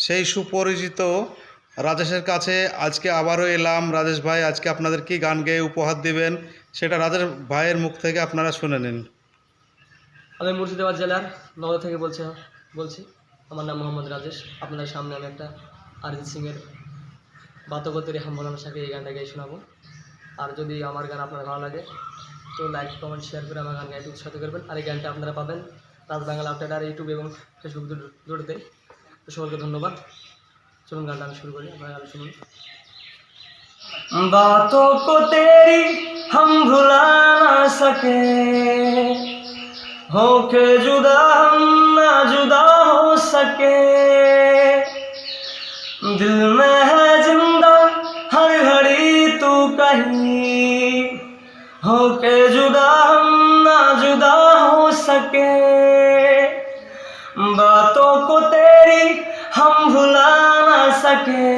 সেই সুপরিচিত রাজেশের কাছে আজকে আবারও এলাম। রাজেশ ভাই আজকে আপনাদের কি গান গেয়ে উপহার দিবেন সেটা রাজেশ ভাইয়ের মুখ থেকে আপনারা শুনে নিন। আমি মুর্শিদাবাদ জেলার নওদা থেকে বলছি। আমার নাম মোহাম্মদ রাজেশ। আপনাদের সামনে আমি একটা অরিজিৎ সিংয়ের বাতকো তেরে হাম ভোলানা শাকে এই গানটা গিয়ে শোনাবো। আর যদি আমার গান আপনার ভালো লাগে তো লাইক কমেন্ট শেয়ার করে আমার গান গাইতে উৎসাহিত করবেন। আর এই গানটা আপনারা পাবেন রাজ বাংলা আপডেট আর ইউটিউব এবং ফেসবুক দুটোতে। তো সকলকে ধন্যবাদ। চলুন গানটা আমি শুরু করি, আপনারা গান শুনুন। बातों को तेरी हम भुला ना सके, होके जुदा हम ना जुदा हो सके। दिल में है जिंदा हर घड़ी तू कहीं, होके जुदा हम ना जुदा हो सके। बातों को तेरी हम भुला ना सके,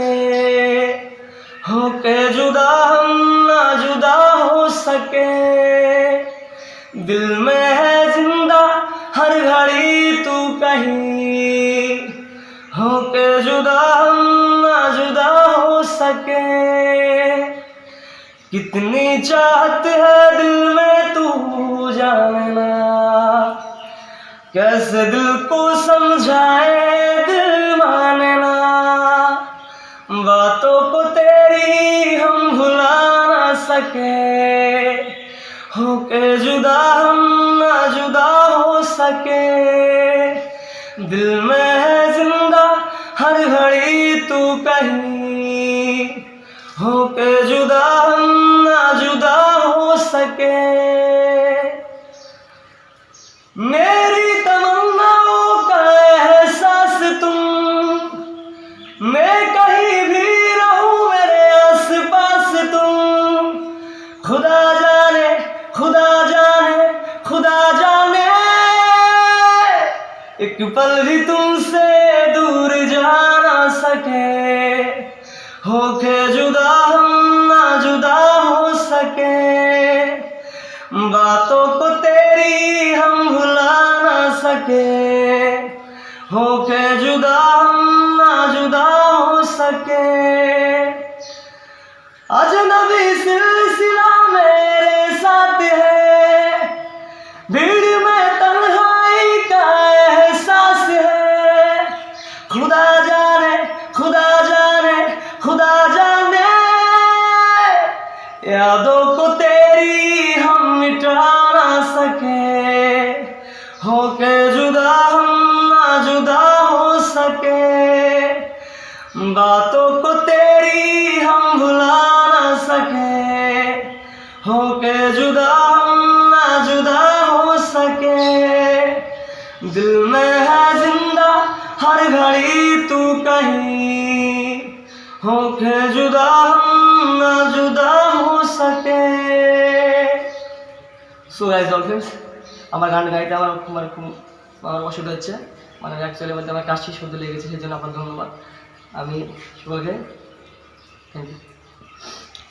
होके जुदा हम ना जुदा हो सके। दिल में है जिंदा हर घड़ी तू कहीं, होके जुदा हम ना जुदा हो सके। कितनी चाहत है दिल में तू जानना, कैसे दिल को समझाए दिल मानना। बातों को तेरी हम भुला ना सके, होके जुदा हम ना जुदा हो सके। दिल में है जिंदा हर घड़ी तू कहीं, होके जुदा हम ना जुदा हो सके। मेरी तमन्नाओं का एहसास तुम, मैं कहीं भी रहूं मेरे आस पास तुम। खुदा जाने खुदा जाने खुदा जाने, एक पल भी तुमसे दूर जा ना सके। होके जुदा हम ना जुदा हो सके। बातों को तेरी हम भुला ना सके, होके जुदा हम ना जुदा हो सके। अजनबी सिलसिला मेरे साथ है, भीड़ में तन्हाई का एहसास है। खुदा जाने खुदा जाने खुदा जाने, यादों को तेरी हम मिटा ना सके। होके जुदा हम ना जुदा हो सके। बातों को तेरी हम भुला ना सके, होके जुदा हम ना जुदा हो सके। दिल में है जिंदा हर घड़ी तू कहीं, होके जुदा हम ना जुदा हो सके। সো গাইজ অল ফ্রেন্ডস, আমার গান গাইতে আমার খুব অসুবিধা হচ্ছে, মানে অ্যাকচুয়ালি বলতে আমার কাশি শব্দ লেগেছে, সেই জন্য আপনার ধন্যবাদ। আমি সকলকে থ্যাংক ইউ।